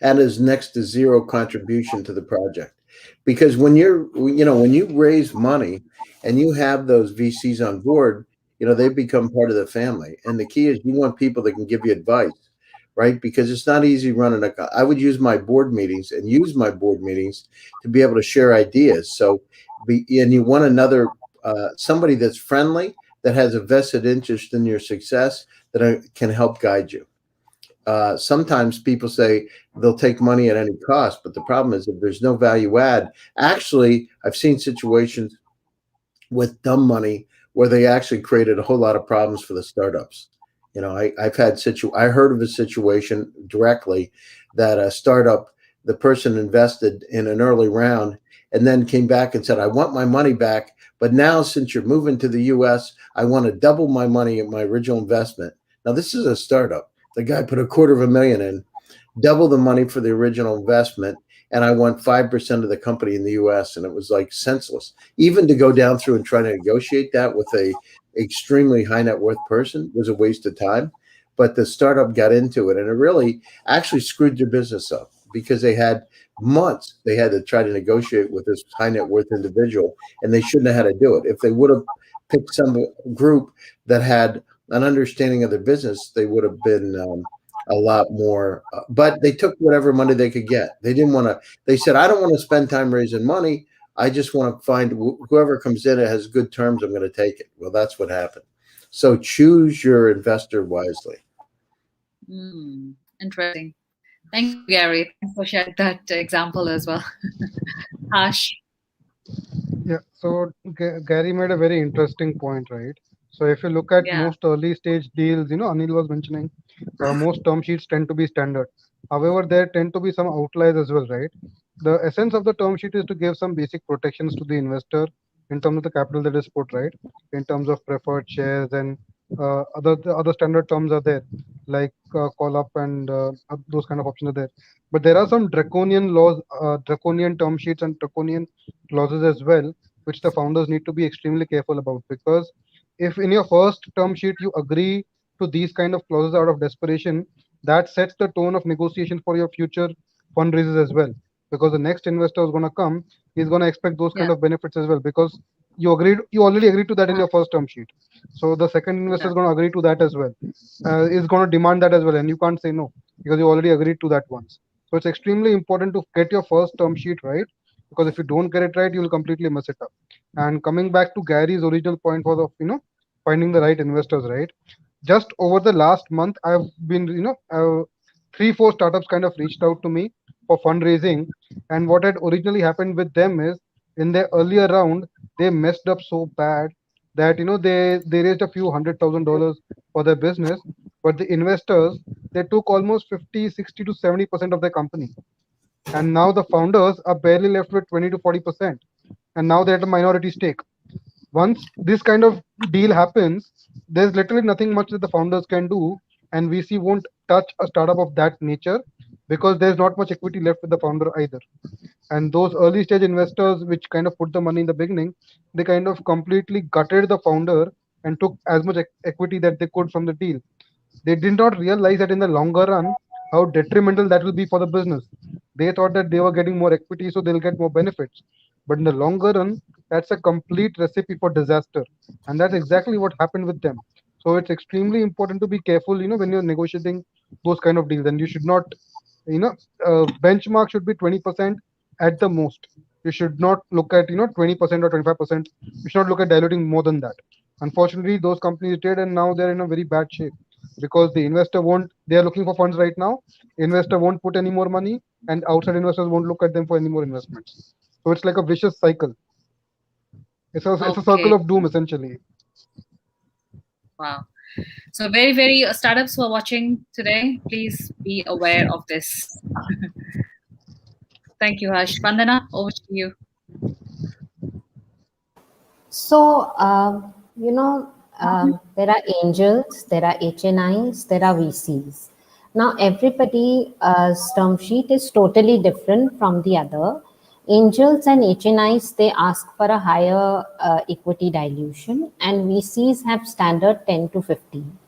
and is next to zero contribution to the project. Because when you raise money and you have those VCs on board, they become part of the family. And the key is you want people that can give you advice, right? Because it's not easy running I would use my board meetings to be able to share ideas. So, and you want another somebody that's friendly, that has a vested interest in your success, that can help guide you. Sometimes people say they'll take money at any cost, but the problem is if there's no value add. Actually, I've seen situations with dumb money where they actually created a whole lot of problems for the startups. I heard of a situation directly that a startup, the person invested in an early round and then came back and said, I want my money back, but now since you're moving to the US, I want to double my money in my original investment. Now, this is a startup. The guy put $250,000 in, double the money for the original investment, and I want 5% of the company in the US. And it was like senseless. Even to go down through and try to negotiate that with a extremely high net worth person was a waste of time. But the startup got into it, and it really actually screwed their business up because they had months they had to try to negotiate with this high net worth individual, and they shouldn't have had to do it. If they would have picked some group that had an understanding of their business, they would have been a lot more. But they took whatever money they could get. They didn't want to. They said, "I don't want to spend time raising money. I just want to find whoever comes in and has good terms. I'm going to take it." Well, that's what happened. So choose your investor wisely. Interesting. Thank you, Gary. Thanks for sharing that example as well. Harsh. Yeah, so Gary made a very interesting point, right? So if you look at most early stage deals, Anil was mentioning, most term sheets tend to be standard. However, there tend to be some outliers as well, right? The essence of the term sheet is to give some basic protections to the investor in terms of the capital that is put, right? In terms of preferred shares and other standard terms are there, like call up and those kind of options are there. But there are some draconian laws, draconian term sheets and draconian clauses as well, which the founders need to be extremely careful about. Because if in your first term sheet you agree to these kind of clauses out of desperation, that sets the tone of negotiation for your future fundraisers as well. Because the next investor is going to come, he's going to expect those kind of benefits as well. Because you already agreed to that in your first term sheet. So the second investor is going to agree to that as well. Is going to demand that as well, and you can't say no because you already agreed to that once. So it's extremely important to get your first term sheet right, because if you don't get it right, you'll completely mess it up. And coming back to Gary's original point for the finding the right investors, right? Just over the last month, I've been 3-4 startups kind of reached out to me for fundraising, and what had originally happened with them is in their earlier round they messed up so bad that they raised a few $100,000 for their business, but the investors, they took almost 50, 60 to 70% of their company, and now the founders are barely left with 20 to 40%, and now they're at a minority stake. Once this kind of deal happens, there's literally nothing much that the founders can do, and VC won't touch a startup of that nature because there's not much equity left with the founder either. And those early stage investors which kind of put the money in the beginning, they kind of completely gutted the founder and took as much equity that they could from the deal. They did not realize that in the longer run how detrimental that will be for the business. They thought that they were getting more equity so they'll get more benefits, but in the longer run that's a complete recipe for disaster, and that's exactly what happened with them. So it's extremely important to be careful when you're negotiating those kind of deals, and you should not benchmark should be 20% at the most. You should not look at 20% or 25%. You should not look at diluting more than that. Unfortunately, those companies did, and now they're in a very bad shape because the investor won't. They are looking for funds right now. Investor won't put any more money, and outside investors won't look at them for any more investments. So it's like a vicious cycle. It's a circle of doom essentially. Wow. So very, very startups who are watching today, please be aware of this. Thank you, Harsh. Vandana, over to you. So, there are angels, there are HNIs, there are VCs. Now, everybody's term sheet is totally different from the other. Angels and HNIs, they ask for a higher equity dilution, and VCs have standard 10 to 15.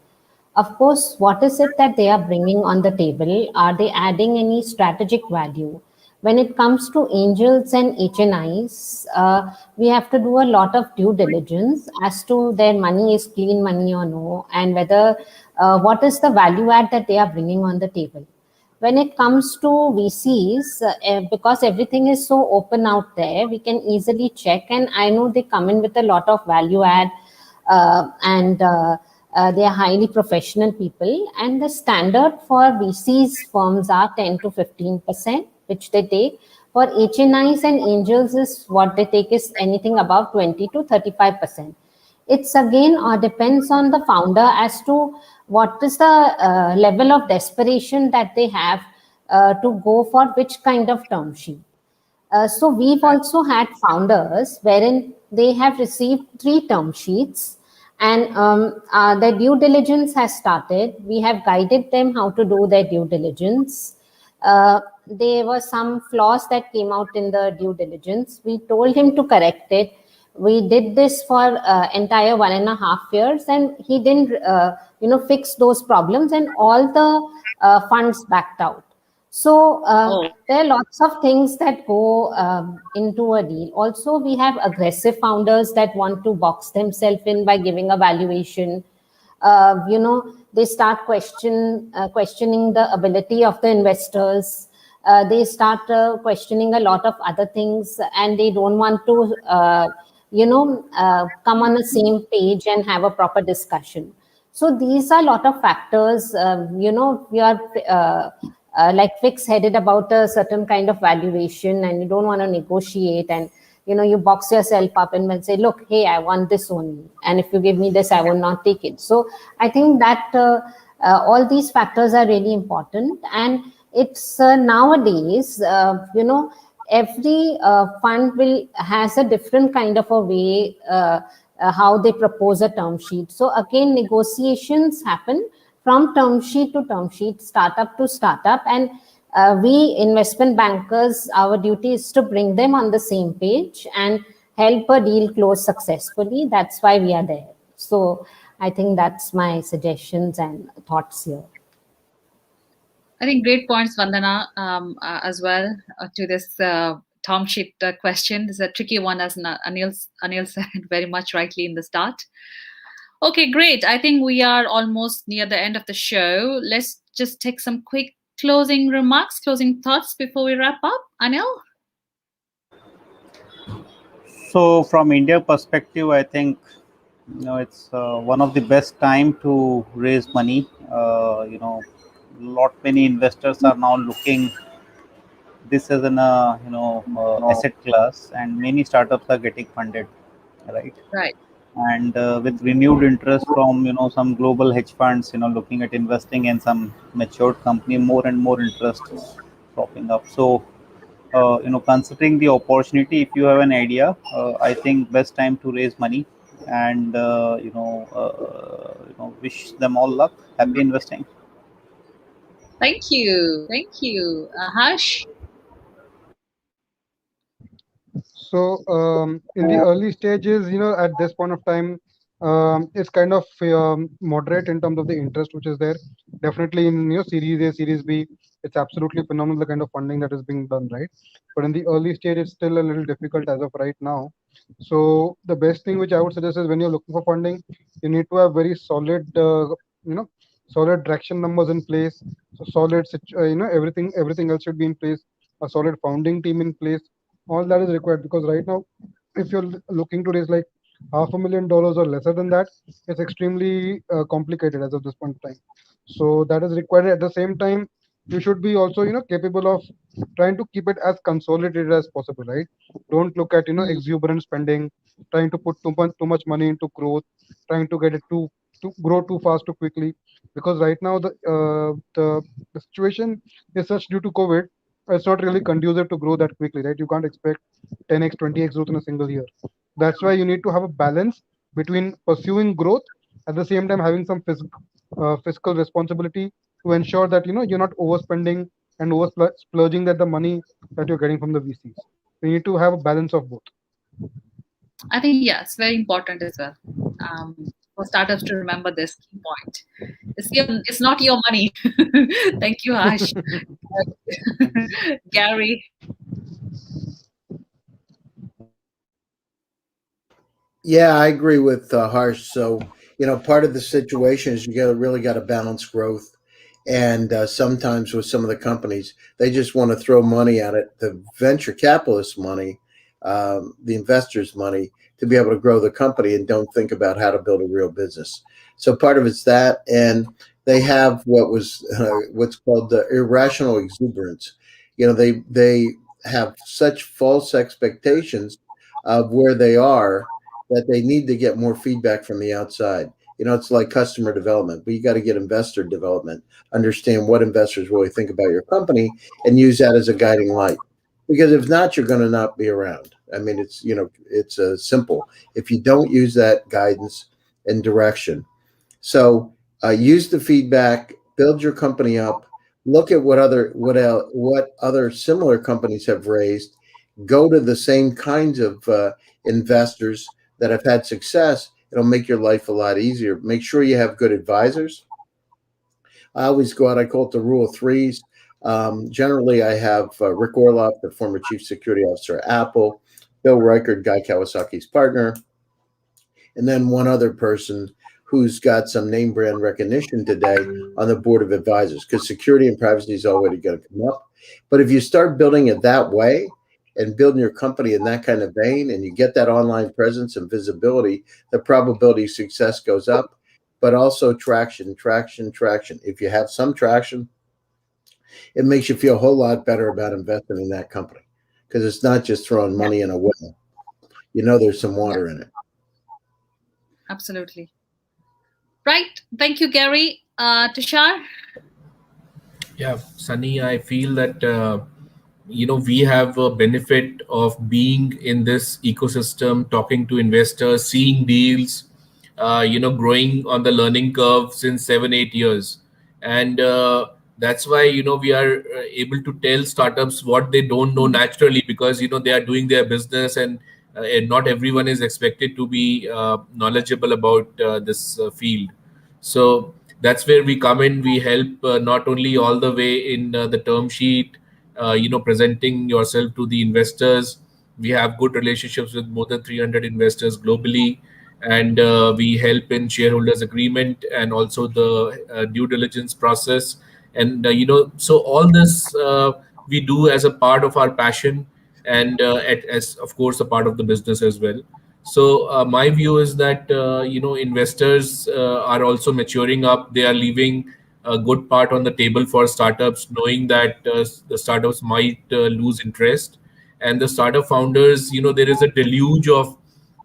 Of course, what is it that they are bringing on the table? Are they adding any strategic value? When it comes to angels and HNIs, we have to do a lot of due diligence as to their money is clean money or no, and whether what is the value add that they are bringing on the table. When it comes to VCs, because everything is so open out there, we can easily check, and I know they come in with a lot of value add, and they are highly professional people, and the standard for VCs firms are 10 to 15%, which they take. For HNIs and angels, is what they take is anything above 20 to 35%. It's again depends on the founder as to what is the level of desperation that they have to go for which kind of term sheet. So we've also had founders wherein they have received 3 term sheets, and their due diligence has started. We have guided them how to do their due diligence. There were some flaws that came out in the due diligence. We told him to correct it. We did this for entire 1.5 years, and he didn't fix those problems, and all the funds backed out. So Oh, there are lots of things that go into a deal. Also, we have aggressive founders that want to box themselves in by giving a valuation. They start questioning the ability of the investors. They start questioning a lot of other things, and they don't want to, come on the same page and have a proper discussion. So these are a lot of factors. We are like fixed-headed about a certain kind of valuation, and you don't want to negotiate, and you box yourself up and then say, look, hey, I want this only, and if you give me this, I will not take it. So I think that all these factors are really important, and it's nowadays, every fund will has a different kind of a way how they propose a term sheet. So again, negotiations happen from term sheet to term sheet, startup to startup, and we investment bankers, our duty is to bring them on the same page and help a deal close successfully. That's why we are there. So I think that's my suggestions and thoughts here. I think great points, Vandana, as well to this term sheet question. This is a tricky one, as Anil said very much rightly in the start. Okay, great. I think we are almost near the end of the show. Let's just take some quick closing remarks, closing thoughts before we wrap up. Anil? So from India perspective, I think it's one of the best time to raise money. Lot many investors are now looking this as an asset class, and many startups are getting funded, right? Right. And with renewed interest from some global hedge funds, looking at investing in some matured company, more and more interest popping up. So considering the opportunity, if you have an idea, I think best time to raise money, and wish them all luck. Happy investing. Thank you. Thank you. Harsh? So in the early stages, at this point of time, it's kind of moderate in terms of the interest which is there. Definitely in Series A, Series B, it's absolutely phenomenal the kind of funding that is being done, right? But in the early stage, it's still a little difficult as of right now. So the best thing which I would suggest is when you're looking for funding, you need to have very solid, solid traction numbers in place. So solid, everything else should be in place. A solid founding team in place, all that is required, because right now if you're looking to raise like $500,000 or lesser than that, it's extremely complicated as of this point in time. So that is required. At the same time, you should be also capable of trying to keep it as consolidated as possible, right? Don't look at exuberant spending, trying to put too much money into growth, trying to get it to grow too fast too quickly, because right now the situation is such due to COVID. It's not really conducive to grow that quickly, right? You can't expect 10x, 20x growth in a single year. That's why you need to have a balance between pursuing growth, at the same time having some fiscal responsibility to ensure that you're not overspending and over splurging that the money that you're getting from the VCs. You need to have a balance of both. I think, yeah, it's very important as well for startups to remember this key point. It's not your money. Thank you, Harsh. Gary? Yeah, I agree with Harsh. So, part of the situation is really got to balance growth. And sometimes with some of the companies, they just want to throw money at it, the venture capitalist money, the investors' money, to be able to grow the company, and don't think about how to build a real business. So part of it's that, and they have what's called the irrational exuberance. They have such false expectations of where they are, that they need to get more feedback from the outside. It's like customer development, but you got to get investor development, understand what investors really think about your company, and use that as a guiding light. Because if not, you're going to not be around. I mean, it's simple. If you don't use that guidance and direction, so use the feedback, build your company up, look at what other similar companies have raised, go to the same kinds of investors that have had success. It'll make your life a lot easier. Make sure you have good advisors. I always go out, I call it the rule of threes. Generally, I have Rick Orloff, the former chief security officer at Apple, Bill Reichert, Guy Kawasaki's partner, and then one other person who's got some name brand recognition today on the board of advisors, because security and privacy is already going to come up. But if you start building it that way and building your company in that kind of vein, and you get that online presence and visibility, the probability of success goes up. But also traction. If you have some traction, it makes you feel a whole lot better about investing in that company, because it's not just throwing money in a well. You know, there's some water in it. Absolutely. Right. Thank you, Gary. Tushar? Yeah, Sunny, I feel that, we have a benefit of being in this ecosystem, talking to investors, seeing deals, growing on the learning curve since 7, 8 years. And that's why, we are able to tell startups what they don't know naturally, because, they are doing their business, and not everyone is expected to be knowledgeable about this field. So that's where we come in. We help not only all the way in the term sheet, presenting yourself to the investors. We have good relationships with more than 300 investors globally, and we help in shareholders agreement and also the due diligence process. And so all this we do as a part of our passion, and as of course a part of the business as well. So my view is that investors are also maturing up. They are leaving a good part on the table for startups, knowing that the startups might lose interest. And the startup founders, there is a deluge of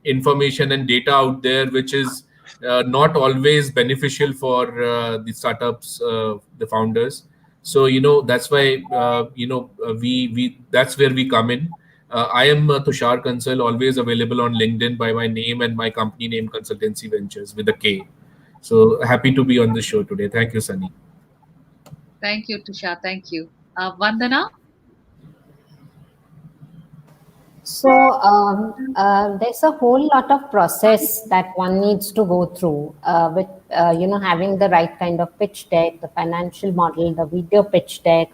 information and data out there, which is not always beneficial for the startups, the founders. So that's why we that's where we come in. I am Tushar Kansal, always available on LinkedIn by my name and my company name, Consultancy Ventures with a K. So happy to be on the show today. Thank you, Sunny. Thank you, Tushar. Thank you. Vandana? So there's a whole lot of process that one needs to go through with having the right kind of pitch deck, the financial model, the video pitch deck,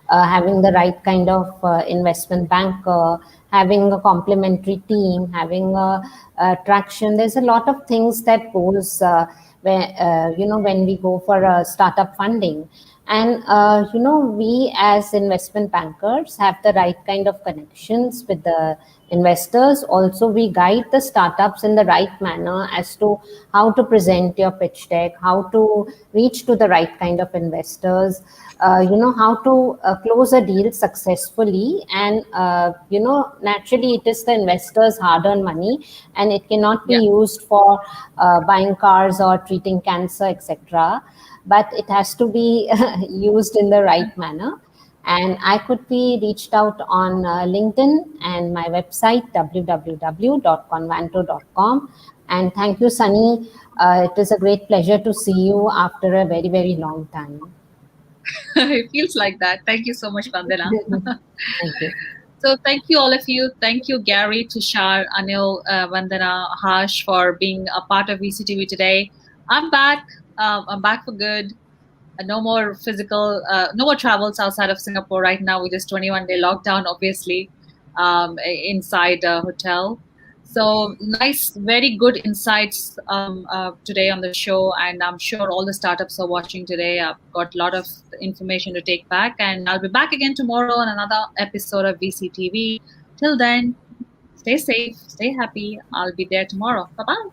having the right kind of investment banker, having a complementary team, having a traction. There's a lot of things that goes when we go for a startup funding. And, we as investment bankers have the right kind of connections with the investors. Also, we guide the startups in the right manner as to how to present your pitch deck, how to reach to the right kind of investors, how to close a deal successfully. And, naturally, it is the investors' hard-earned money, and it cannot be used for buying cars or treating cancer, etc. But it has to be used in the right manner. And I could be reached out on LinkedIn and my website, www.convanto.com. And thank you, Sunny. It is a great pleasure to see you after a very, very long time. It feels like that. Thank you so much, Vandana. Thank you. So thank you, all of you. Thank you, Gary, Tushar, Anil, Vandana, Harsh, for being a part of VCTV today. I'm back. I'm back for good. No more physical, no more travels outside of Singapore right now. We just 21-day lockdown, obviously, inside a hotel. So nice, very good insights today on the show, and I'm sure all the startups are watching today. I've got a lot of information to take back, and I'll be back again tomorrow on another episode of VCTV. Till then, stay safe, stay happy. I'll be there tomorrow. Bye-bye.